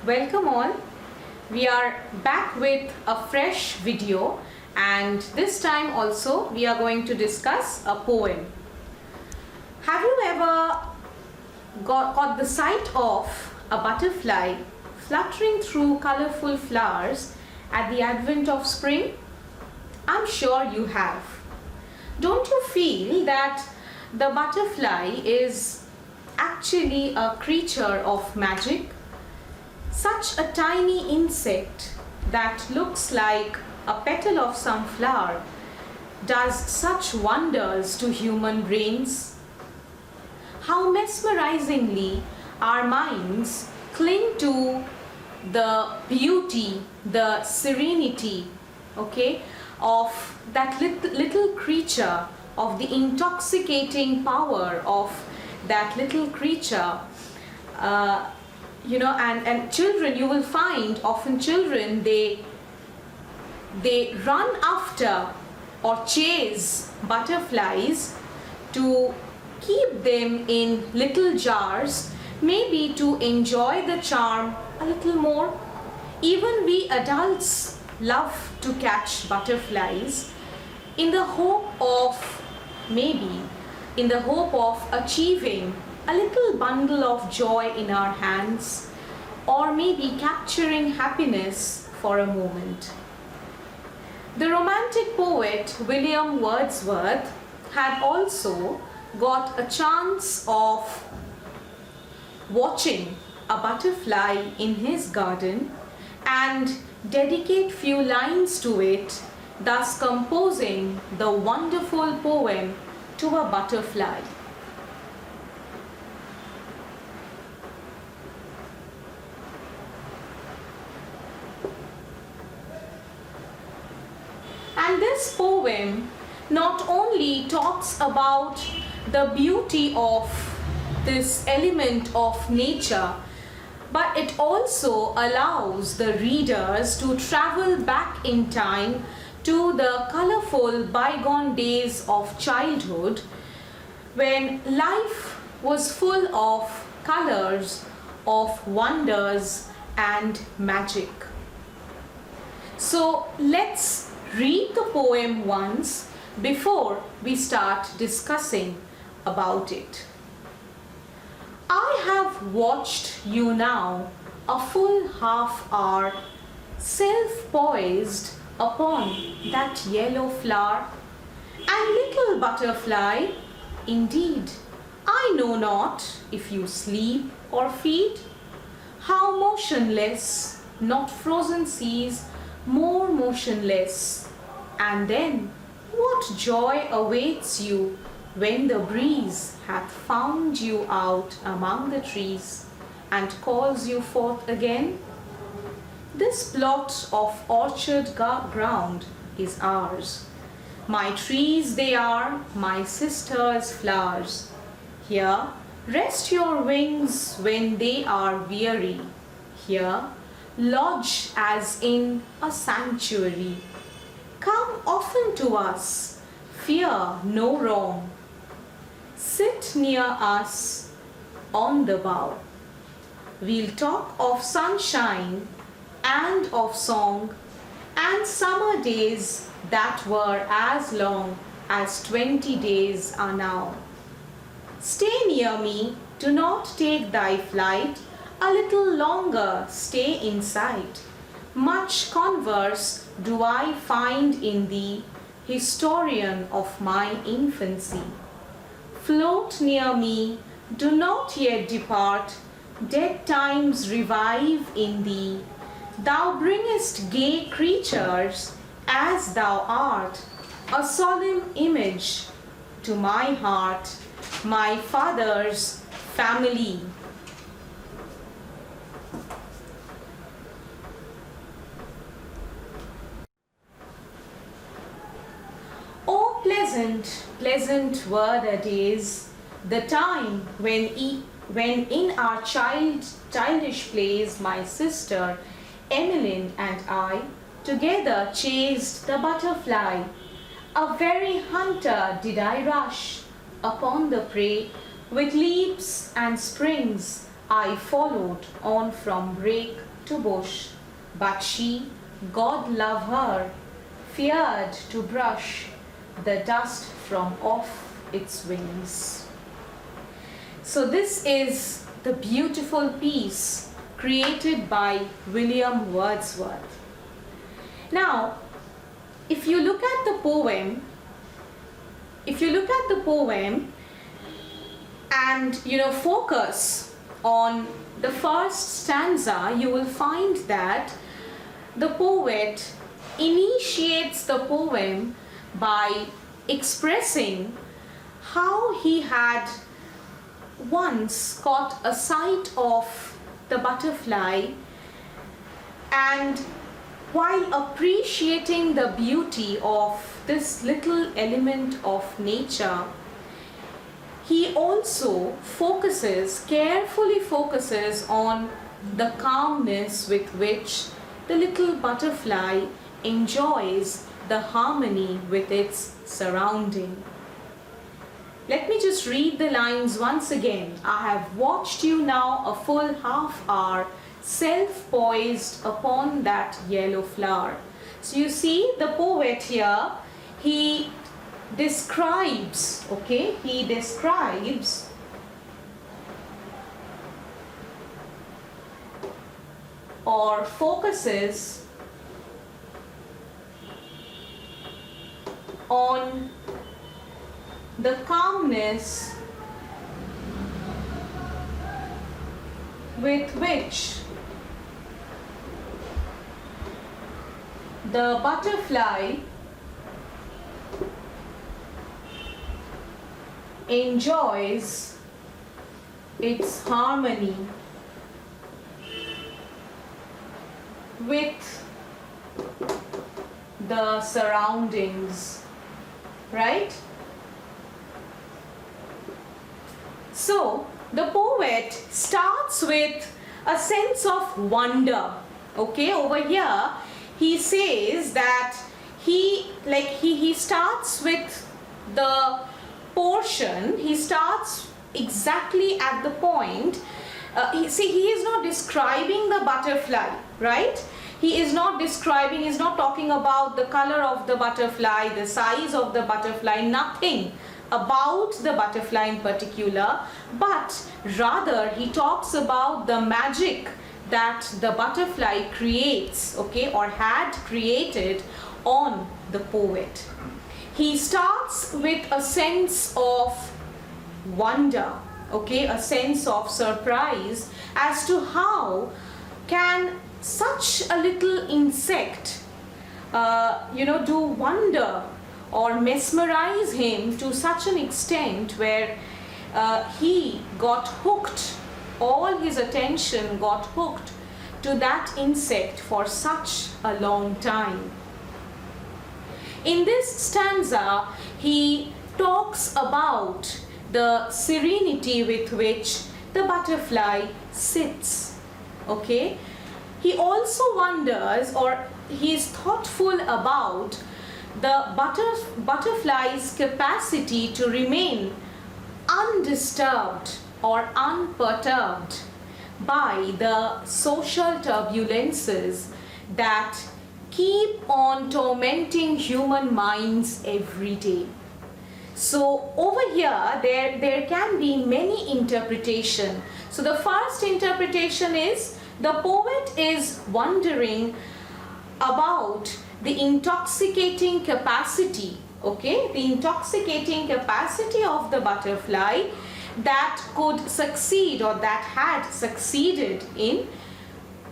Welcome all. We are back with a fresh video, and this time also we are going to discuss a poem. Have you ever caught the sight of a butterfly fluttering through colorful flowers at the advent of spring? I'm sure you have. Don't you feel that the butterfly is actually a creature of magic? Such a tiny insect that looks like a petal of some flower does such wonders to human brains. How mesmerizingly our minds cling to the beauty, the serenity, of that little creature, of the intoxicating power of that little creature. And children, you will find often children, they run after or chase butterflies to keep them in little jars, maybe to enjoy the charm a little more. Even we adults love to catch butterflies in the hope of achieving a little bundle of joy in our hands, or maybe capturing happiness for a moment. The romantic poet William Wordsworth had also got a chance of watching a butterfly in his garden and dedicate few lines to it, thus composing the wonderful poem To a Butterfly. And this poem not only talks about the beauty of this element of nature, but it also allows the readers to travel back in time to the colorful bygone days of childhood, when life was full of colors, of wonders and magic. So let's read the poem once before we start discussing about it. I have watched you now a full half hour, self-poised upon that yellow flower. And little butterfly, indeed, I know not if you sleep or feed. How motionless, not frozen seas, more motionless. And then what joy awaits you when the breeze hath found you out among the trees and calls you forth again? This plot of orchard ground is ours. My trees they are, my sister's flowers. Here rest your wings when they are weary. Here lodge as in a sanctuary. Come often to us, fear no wrong. Sit near us on the bough. We'll talk of sunshine and of song and summer days that were as long as 20 days are now. Stay near me, do not take thy flight, a little longer stay in sight. Much converse do I find in thee, historian of my infancy. Float near me, do not yet depart, dead times revive in thee. Thou bringest gay creatures as thou art, a solemn image to my heart, my father's family. Oh, pleasant, pleasant were the days, the time when in our childish plays my sister Emmeline and I together chased the butterfly. A very hunter did I rush upon the prey, with leaps and springs I followed on from brake to bush, but she, God love her, feared to brush the dust from off its wings. So this is the beautiful piece created by William Wordsworth. Now, if you look at the poem and focus on the first stanza, you will find that the poet initiates the poem by expressing how he had once caught a sight of the butterfly, and while appreciating the beauty of this little element of nature, he also carefully focuses on the calmness with which the little butterfly enjoys the harmony with its surrounding. Let me just read the lines once again. I have watched you now a full half hour, self-poised upon that yellow flower. So you see the poet here, he describes or focuses on the calmness with which the butterfly enjoys its harmony with the surroundings, right? So the poet starts with a sense of wonder. Okay, over here he says that he starts with the portion, he starts exactly at the point. He is not describing the butterfly, right? He is not talking about the color of the butterfly, the size of the butterfly, nothing about the butterfly in particular, but rather he talks about the magic that the butterfly creates, okay, or had created on the poet. He starts with a sense of wonder, okay, a sense of surprise as to how can such a little insect do wonder or mesmerize him to such an extent where he got hooked, all his attention got hooked to that insect for such a long time. In this stanza, he talks about the serenity with which the butterfly sits, okay? He also wonders, or he is thoughtful about the butterfly's capacity to remain undisturbed or unperturbed by the social turbulences that keep on tormenting human minds every day. So over here there can be many interpretations. So the first interpretation is the poet is wondering about the intoxicating capacity, okay, the intoxicating capacity of the butterfly that could succeed, or that had succeeded in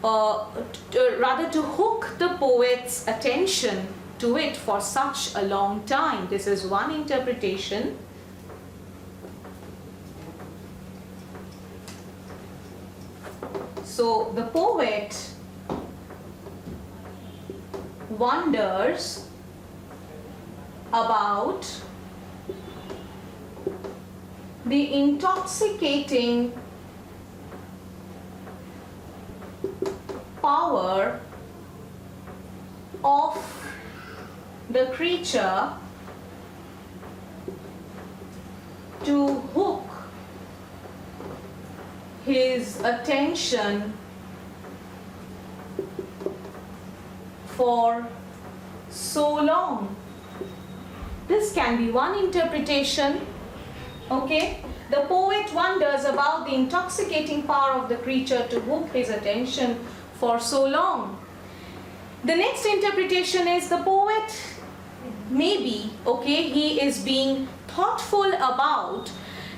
rather to hook the poet's attention to it for such a long time. This is one interpretation. So the poet wonders about the intoxicating power of the creature to hook his attention for so long. This can be one interpretation. Okay, the poet wonders about the intoxicating power of the creature to hook his attention for so long. The next interpretation is the poet, maybe, okay, he is being thoughtful about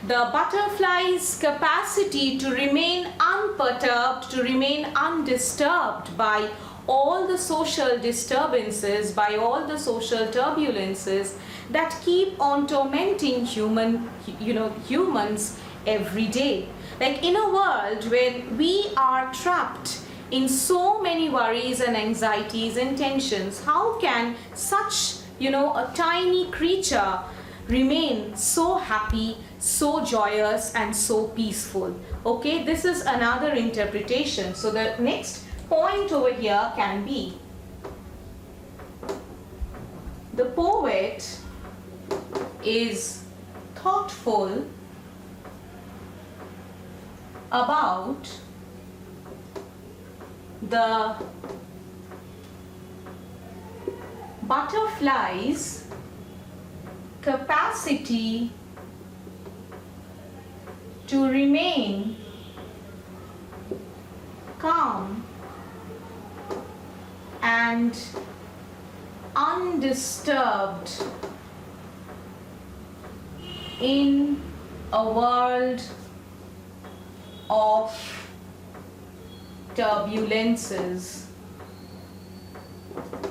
the butterfly's capacity to remain unperturbed, to remain undisturbed by all the social disturbances, by all the social turbulences that keep on tormenting humans every day. Like in a world where we are trapped in so many worries and anxieties and tensions, how can such, a tiny creature remain so happy, so joyous and so peaceful? Okay, this is another interpretation. So the next point over here can be the poet is thoughtful about the butterfly's capacity to remain calm and undisturbed in a world of turbulences.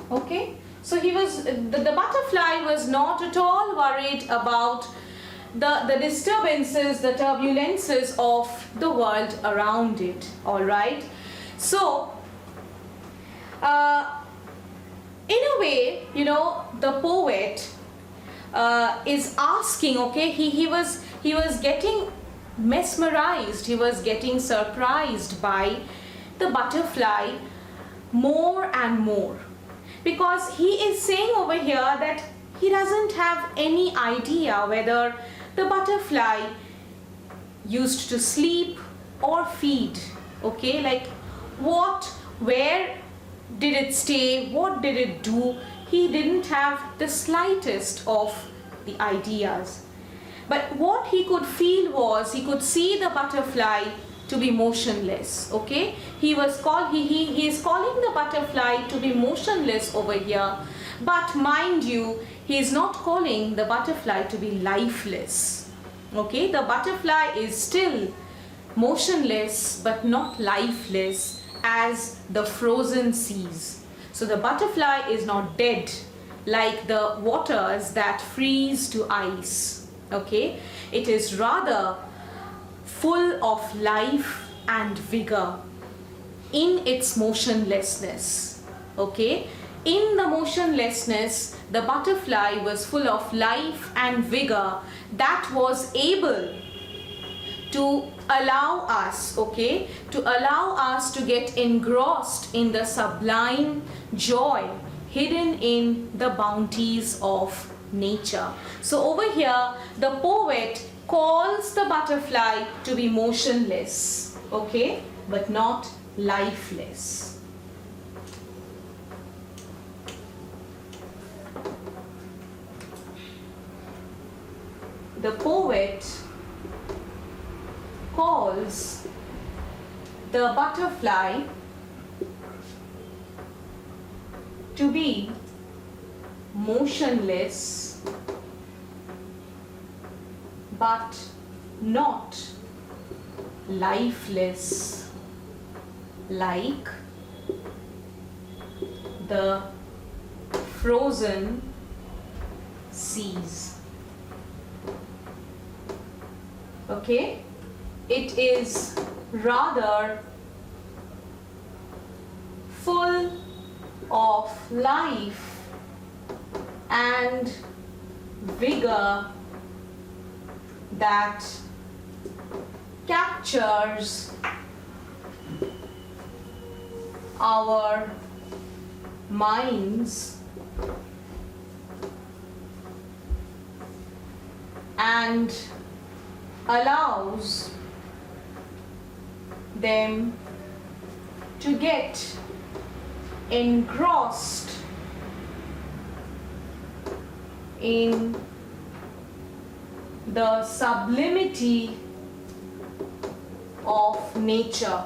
Okay, so the butterfly was not at all worried about the disturbances, the turbulences of the world around it. All right, so in a way, the poet is asking, okay, he was getting mesmerized, he was getting surprised by the butterfly more and more, because he is saying over here that he doesn't have any idea whether the butterfly used to sleep or feed. Okay, like where did it stay, what did it do? He didn't have the slightest of the ideas. But what he could feel was, he could see the butterfly to be motionless. Okay, he is calling the butterfly to be motionless over here, but mind you, he is not calling the butterfly to be lifeless. Okay, the butterfly is still motionless but not lifeless as the frozen seas. So the butterfly is not dead like the waters that freeze to ice. Okay, it is rather full of life and vigor in its motionlessness. Okay, in the motionlessness, the butterfly was full of life and vigor that was able to allow us, okay, to allow us to get engrossed in the sublime joy hidden in the bounties of nature. So over here, the poet calls the butterfly to be motionless, okay, but not lifeless. The poet calls the butterfly to be motionless but not lifeless, like the frozen seas. Okay, it is rather full of life and vigor that captures our minds and allows them to get engrossed in the sublimity of nature.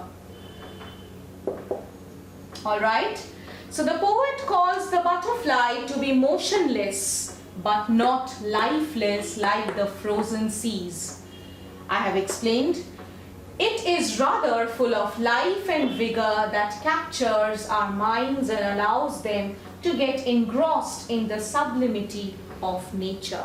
Alright? So the poet calls the butterfly to be motionless but not lifeless like the frozen seas. I have explained. It is rather full of life and vigor that captures our minds and allows them to get engrossed in the sublimity of nature.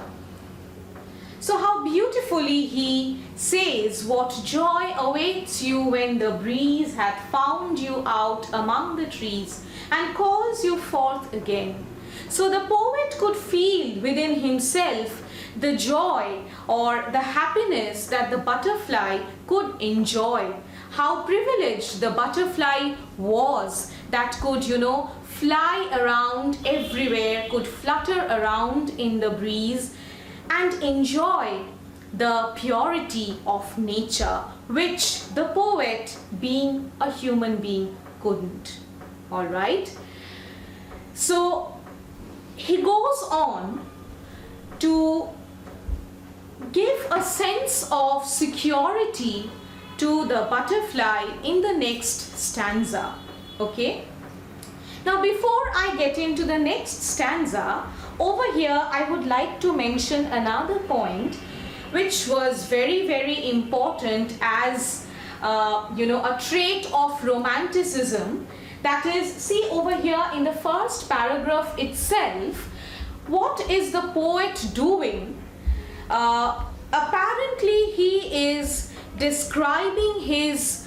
So how beautifully he says, what joy awaits you when the breeze hath found you out among the trees and calls you forth again. So the poet could feel within himself the joy or the happiness that the butterfly could enjoy. How privileged the butterfly was that could, fly around everywhere, could flutter around in the breeze and enjoy the purity of nature, which the poet, being a human being, couldn't. All right? So he goes on to give a sense of security to the butterfly in the next stanza. Okay? Now before I get into the next stanza, over here I would like to mention another point which was very, very important as a trait of romanticism. That is, see over here in the first paragraph itself, what is the poet doing? Apparently he is describing his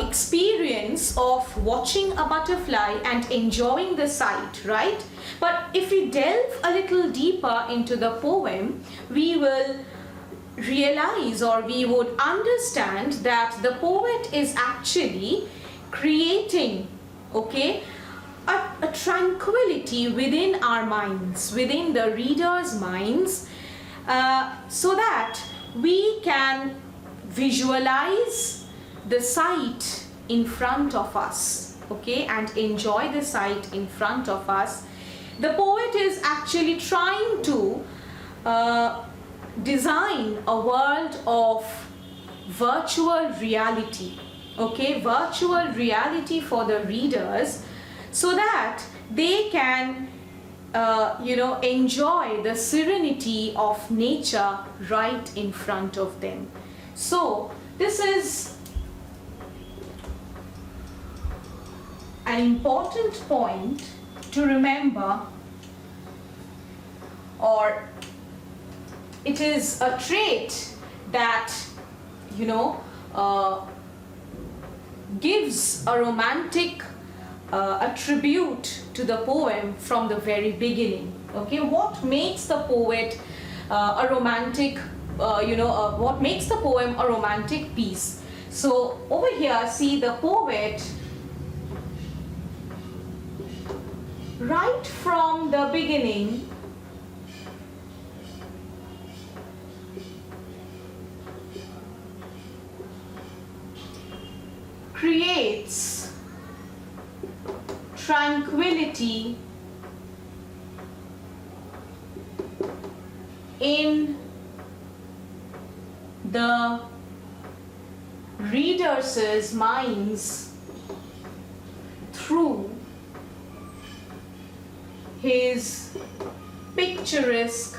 experience of watching a butterfly and enjoying the sight, right? But if we delve a little deeper into the poem, we will realize, or we would understand, that the poet is actually creating, okay, a tranquility within our minds, within the reader's minds, so that we can visualize the sight in front of us, okay, and enjoy the sight in front of us. The poet is actually trying to design a world of virtual reality, okay, virtual reality for the readers, so that they can enjoy the serenity of nature right in front of them. So this is an important point to remember, or it is a trait that gives a romantic attribute to the poem from the very beginning. Okay, what makes the poet a romantic what makes the poem a romantic piece? So over here, see, the poet right from the beginning creates tranquility in the readers' minds through his picturesque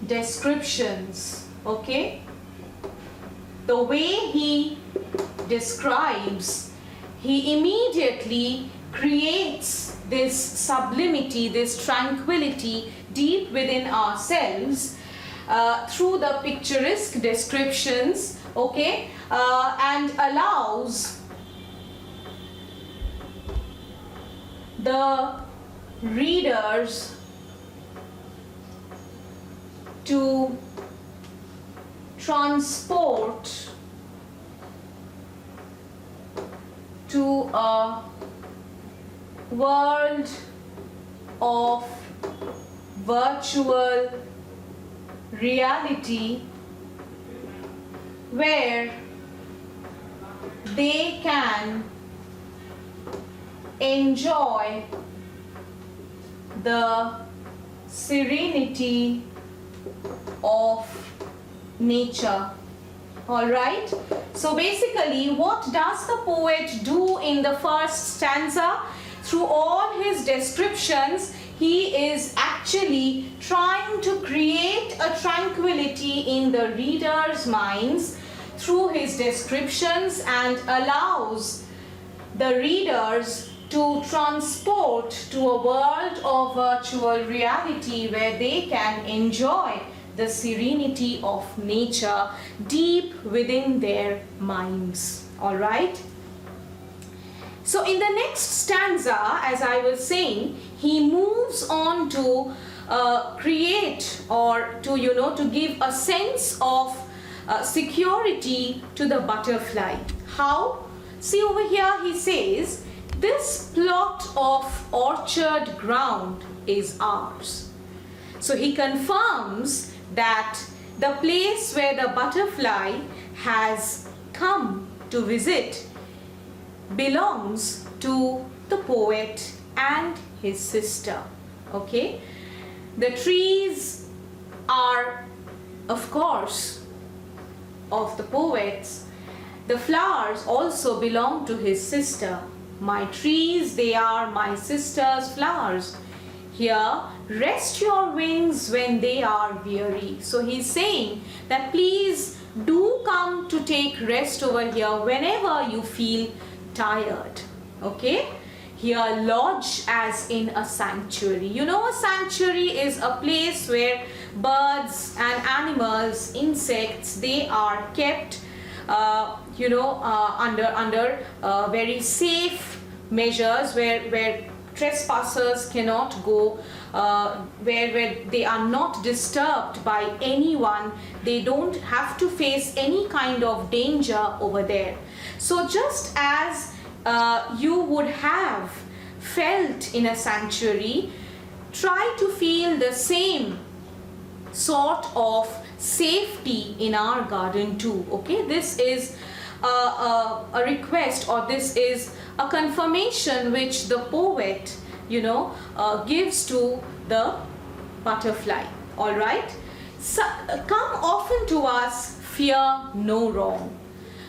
descriptions, okay? The way he describes, he immediately creates this sublimity, this tranquility deep within ourselves through the picturesque descriptions, okay, and allows the readers to transport to a world of virtual reality where they can enjoy the serenity of nature. All right, so basically what does the poet do in the first stanza? Through all his descriptions, he is actually trying to create a tranquility in the reader's minds through his descriptions, and allows the readers to transport to a world of virtual reality where they can enjoy the serenity of nature deep within their minds. All right. So in the next stanza, as I was saying, he moves on to create, or to give a sense of security to the butterfly. How? See over here, he says, this plot of orchard ground is ours. So he confirms that the place where the butterfly has come to visit belongs to the poet and his sister. Okay, the trees are, of course, of the poets. The flowers also belong to his sister. My trees, they are my sister's flowers. Here, rest your wings when they are weary. So he's saying that please do come to take rest over here whenever you feel tired. Okay, here lodge as in a sanctuary. You know, a sanctuary is a place where birds and animals, insects, they are kept under very safe measures where trespassers cannot go, where they are not disturbed by anyone. They don't have to face any kind of danger over there. So just as you would have felt in a sanctuary, try to feel the same sort of safety in our garden too. Okay, this is a request, or this is a confirmation which the poet gives to the butterfly. All right, so, come often to us, fear no wrong.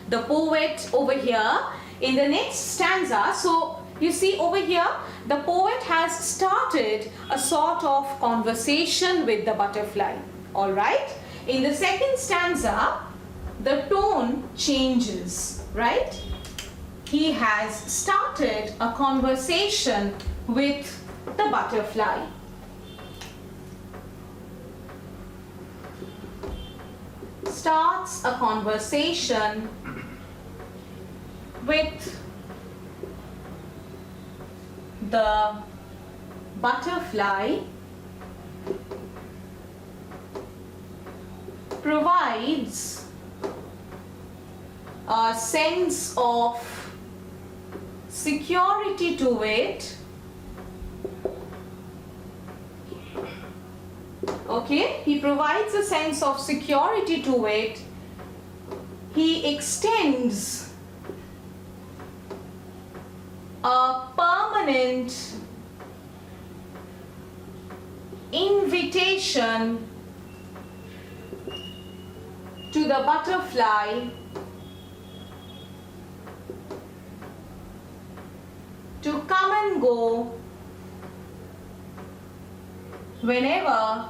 The poet over here in the next stanza, so you see over here the poet has started a sort of conversation with the butterfly. All right, in the second stanza the tone changes, right? He has started a conversation with the butterfly. Starts a conversation with the butterfly, provides a sense of security to it. Okay, he provides a sense of security to it. He extends a permanent invitation to the butterfly to come and go whenever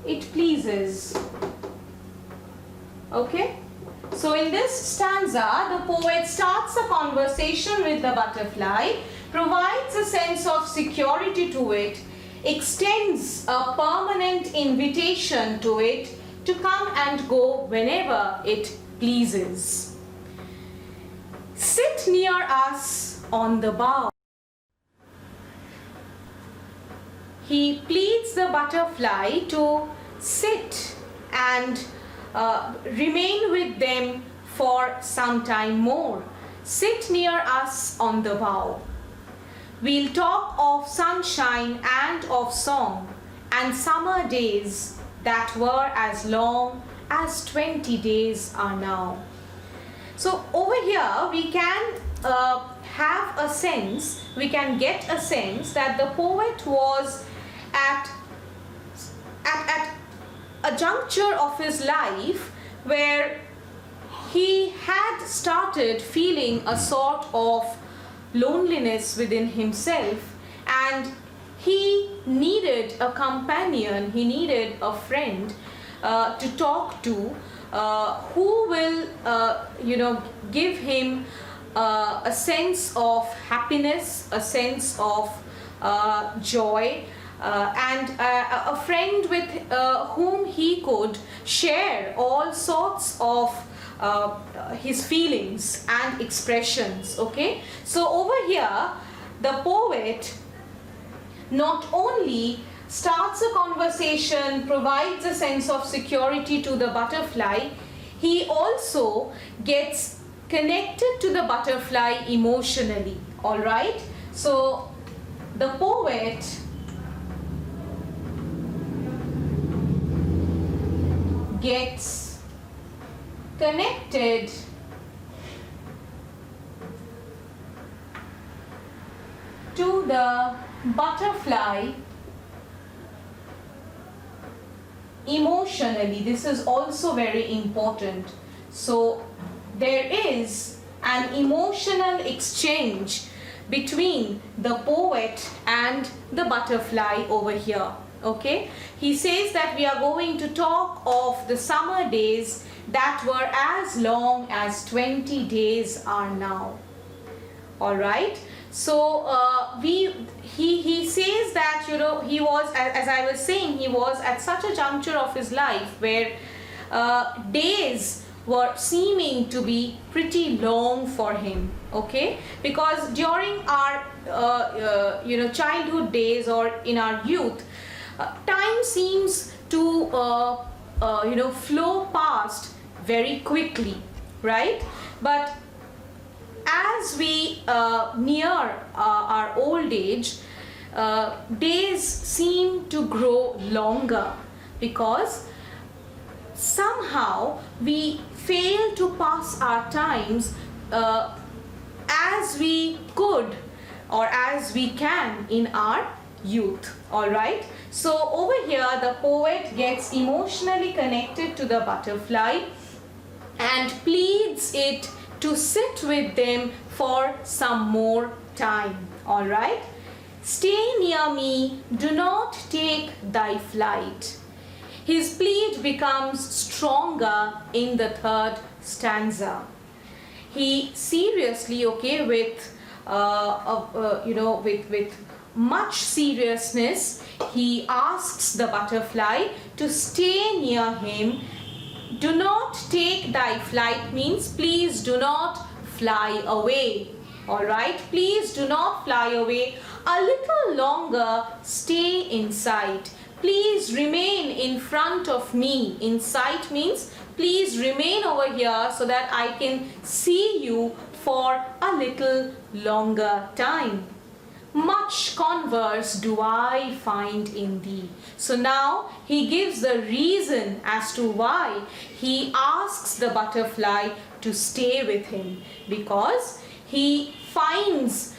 it pleases. Okay, so in this stanza the poet starts a conversation with the butterfly, provides a sense of security to it, extends a permanent invitation to it to come and go whenever it pleases. Sit near us on the bough. He pleads the butterfly to sit and remain with them for some time more. Sit near us on the bough. We'll talk of sunshine and of song, and summer days that were as long as 20 days are now. So over here we can have a sense, we can get a sense that the poet was at a juncture of his life where he had started feeling a sort of loneliness within himself, and he needed a companion, he needed a friend to talk to, who will give him a sense of happiness, a sense of joy, and a friend with whom he could share all sorts of his feelings and expressions. Okay, so over here the poet not only starts a conversation, provides a sense of security to the butterfly, he also gets connected to the butterfly emotionally. All right, so the poet gets connected to the butterfly emotionally. This is also very important. So there is an emotional exchange between the poet and the butterfly over here. Okay, he says that we are going to talk of the summer days that were as long as 20 days are now. All right, so he says that he was, as I was saying, he was at such a juncture of his life where days were seeming to be pretty long for him. Okay, because during our childhood days or in our youth, time seems to flow past very quickly, right? But as we near our old age, days seem to grow longer, because somehow we fail to pass our times as we could or as we can in our youth. All right, so over here the poet gets emotionally connected to the butterfly and pleads it to sit with them for some more time. All right, stay near me, do not take thy flight. His plead becomes stronger in the third stanza. He seriously, okay, with much seriousness, he asks the butterfly to stay near him. Do not take thy flight means please do not fly away. All right, please do not fly away. A little longer stay in sight. Please remain in front of me. In sight means please remain over here so that I can see you for a little longer time. Much converse do I find in thee. So now he gives the reason as to why he asks the butterfly to stay with him, because he finds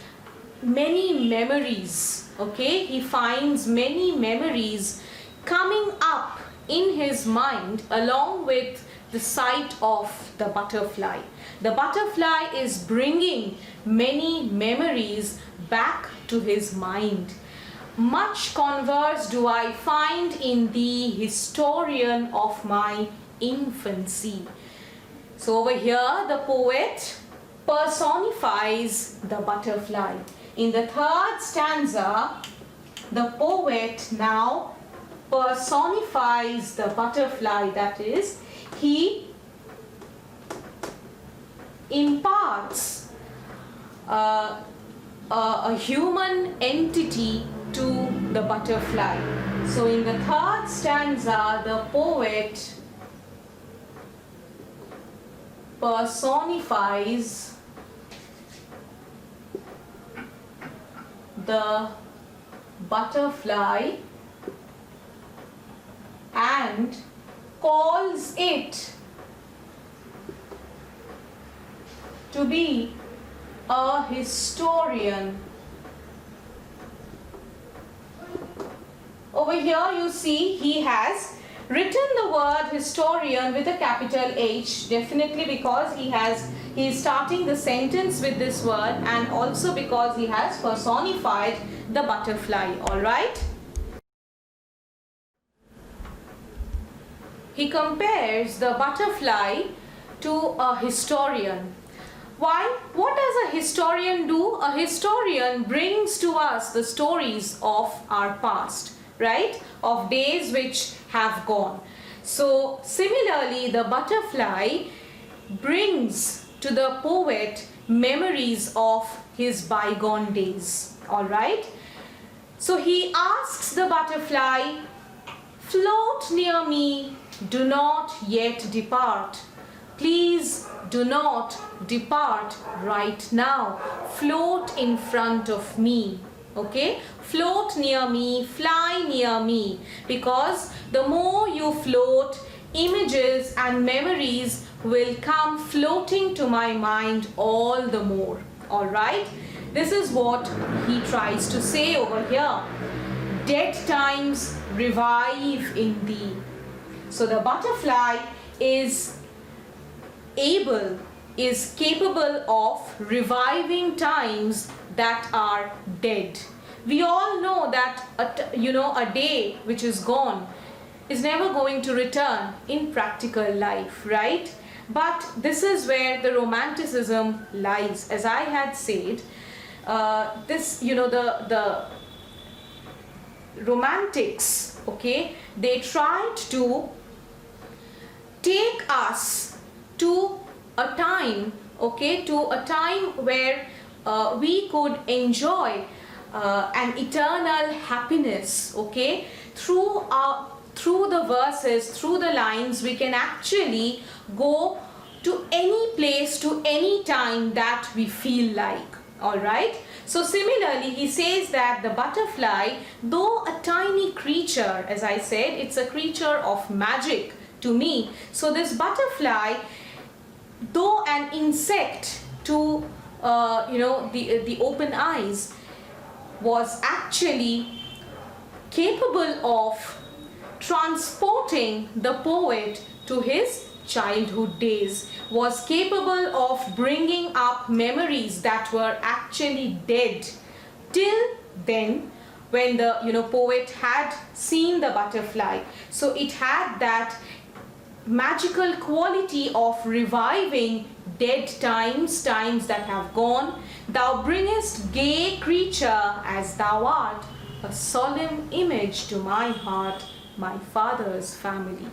many memories. Okay, he finds many memories coming up in his mind along with the sight of the butterfly. The butterfly is bringing many memories back to his mind. Much converse do I find in thee, historian of my infancy. So over here the poet personifies the butterfly. In the third stanza, the poet now personifies the butterfly. That is, he imparts a human entity to the butterfly. So in the third stanza, the poet personifies the butterfly and calls it to be a historian. Over here you see he has written the word historian with a capital H, definitely because he is starting the sentence with this word, and also because he has personified the butterfly. All right. He compares the butterfly to a historian. Why? What does a historian do? A historian brings to us the stories of our past, right? Of days which have gone. So similarly, the butterfly brings to the poet memories of his bygone days. All right. So he asks the butterfly, "Float near me, do not yet depart. Please do not depart right now. Float in front of me." Okay, float near me, fly near me, because the more you float, images and memories will come floating to my mind all the more. All right, this is what he tries to say over here. Dead times revive in thee. So the butterfly is capable of reviving times that are dead. We all know that a day which is gone is never going to return in practical life, right? But this is where the romanticism lies. As I had said, the romantics, okay, they tried to take us to a time, okay, to a time where we could enjoy an eternal happiness, okay. Through the verses, through the lines, we can actually go to any place, to any time that we feel like. All right. So similarly, he says that the butterfly, though a tiny creature, as I said, it's a creature of magic to me. So this butterfly, though an insect to the open eyes, was actually capable of transporting the poet to his childhood days, was capable of bringing up memories that were actually dead till then, when the poet had seen the butterfly. So it had that magical quality of reviving dead times that have gone. Thou bringest, gay creature as thou art, a solemn image to my heart, my father's family.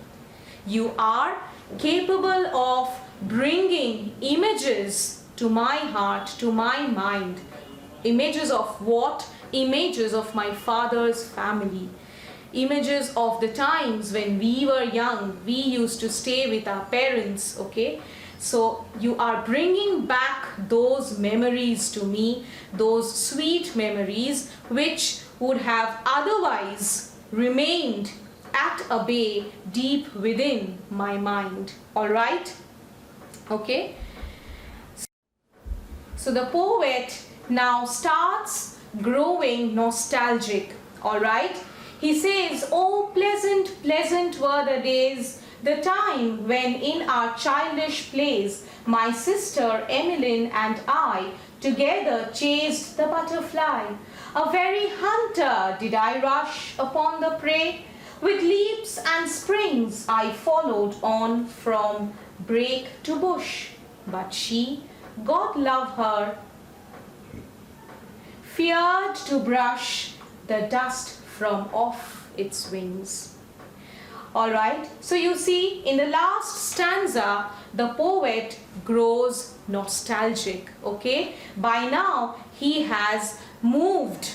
You are capable of bringing images to my heart, to my mind. Images of what? Images of my father's family. Images of the times when we were young, we used to stay with our parents, okay? So you are bringing back those memories to me, those sweet memories which would have otherwise remained at a bay deep within my mind. All right? Okay? So the poet now starts growing nostalgic. All right? He says, "Oh, pleasant, pleasant were the days, the time when in our childish plays, my sister Emmeline and I together chased the butterfly. A very hunter did I rush upon the prey. With leaps and springs I followed on from brake to bush. But she, God love her, feared to brush the dust from off its wings." All right, so you see, in the last stanza, the poet grows nostalgic, okay? By now, he has moved,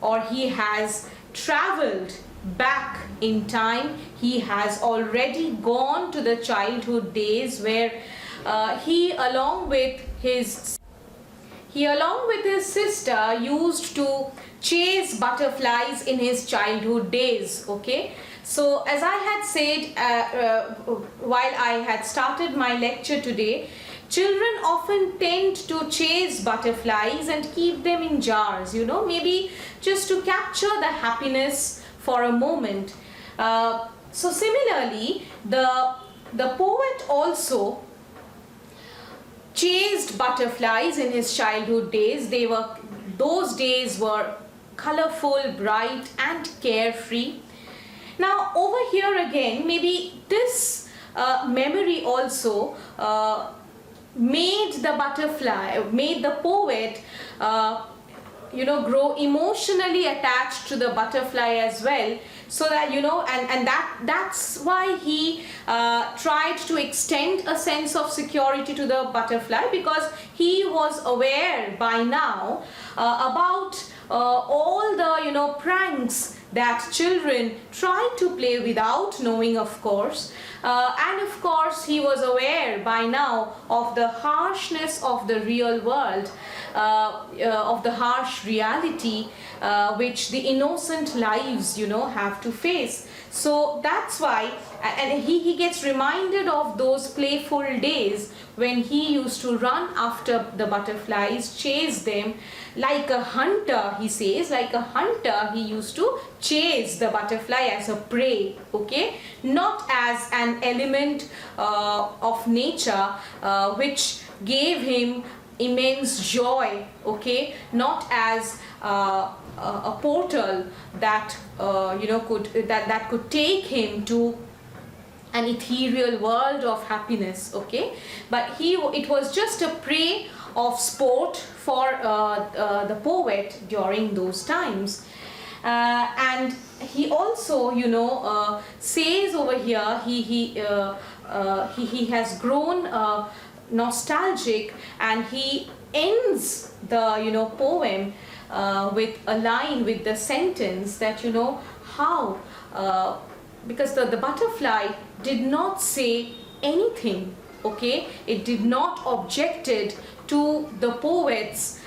or he has traveled back in time. He has already gone to the childhood days where he along with his sister used to chase butterflies in his childhood days, okay? So as I had said while I had started my lecture today, children often tend to chase butterflies and keep them in jars, maybe just to capture the happiness for a moment. So similarly, the poet also chased butterflies in his childhood days. Those days were colorful, bright, and carefree. Now over here again, maybe this memory also made the poet grow emotionally attached to the butterfly as well, so that and that's why he tried to extend a sense of security to the butterfly, because he was aware by now about all the pranks that children try to play without knowing, of course. And of course he was aware by now of the harshness of the real world, of the harsh reality which the innocent lives have to face. So that's why, and he gets reminded of those playful days when he used to run after the butterflies, chase them like a hunter. He says, like a hunter, he used to chase the butterfly as a prey, okay, not as an element of nature which gave him immense joy, okay, not as a portal that could take him to an ethereal world of happiness, okay, but it was just a prey of sport for the poet during those times. And he also says over here, he has grown nostalgic, and he ends the poem with a line, with the sentence that how because the butterfly did not say anything, okay, it did not objected to the poet's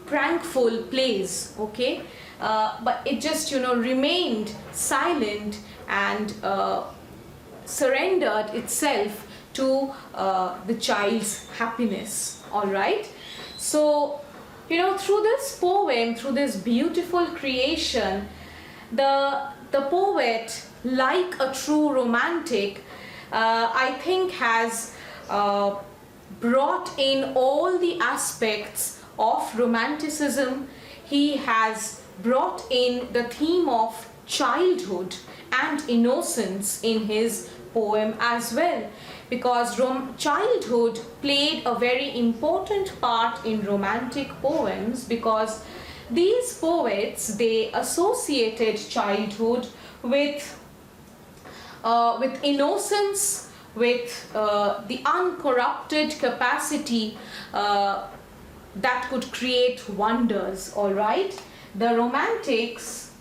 prankful plays, okay, but it just remained silent and surrendered itself to the child's happiness. All right, so through this poem, through this beautiful creation, the poet, like a true romantic, I think has brought in all the aspects of romanticism. He has brought in the theme of childhood and innocence in his poem as well, because childhood played a very important part in romantic poems, because these poets, they associated childhood with innocence, with the uncorrupted capacity that could create wonders. All right, the romantics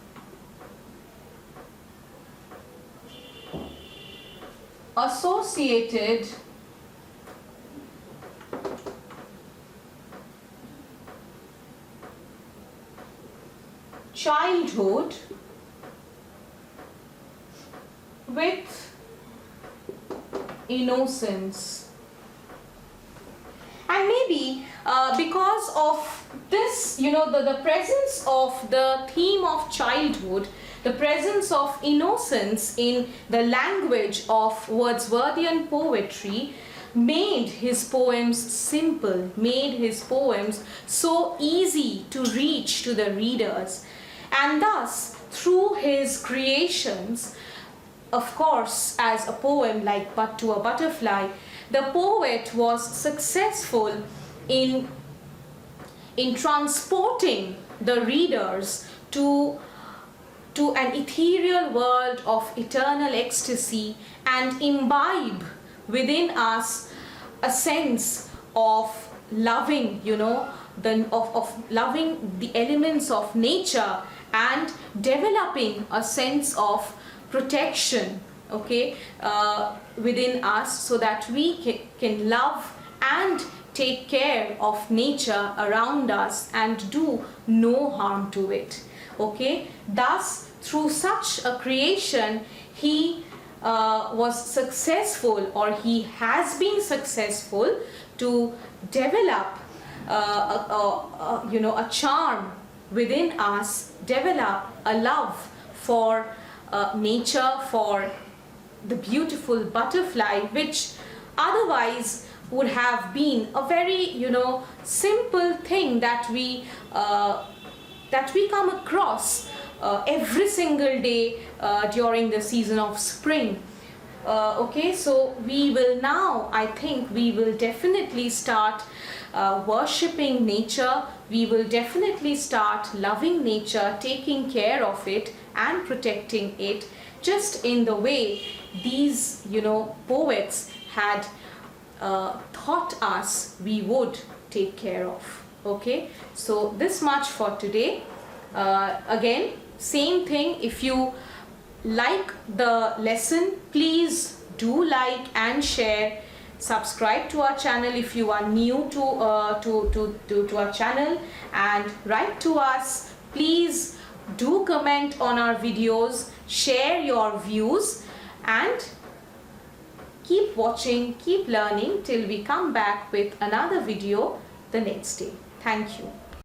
associated childhood with innocence. And maybe because of this, the presence of the theme of childhood, the presence of innocence in the language of Wordsworthian poetry, made his poems simple, made his poems so easy to reach to the readers. And thus, through his creations, of course, as a poem like But to a Butterfly, the poet was successful in transporting the readers to an ethereal world of eternal ecstasy, and imbibe within us a sense of loving, of loving the elements of nature, and developing a sense of protection, okay, within us, so that we can love and take care of nature around us and do no harm to it, okay. Thus, through such a creation, he was successful, or he has been successful to develop a charm within us, develop a love for nature, for the beautiful butterfly, which otherwise would have been a very simple thing that we come across every single day during the season of spring. Okay, so we will now, I think we will definitely start worshipping nature. We will definitely start loving nature, taking care of it and protecting it, just in the way these poets had taught us we would take care of. Okay, so this much for today. Again, same thing, if you like the lesson, please do like and share. Subscribe to our channel if you are new to our channel, and write to us. Please do comment on our videos, share your views, and keep watching, keep learning till we come back with another video the next day. Thank you.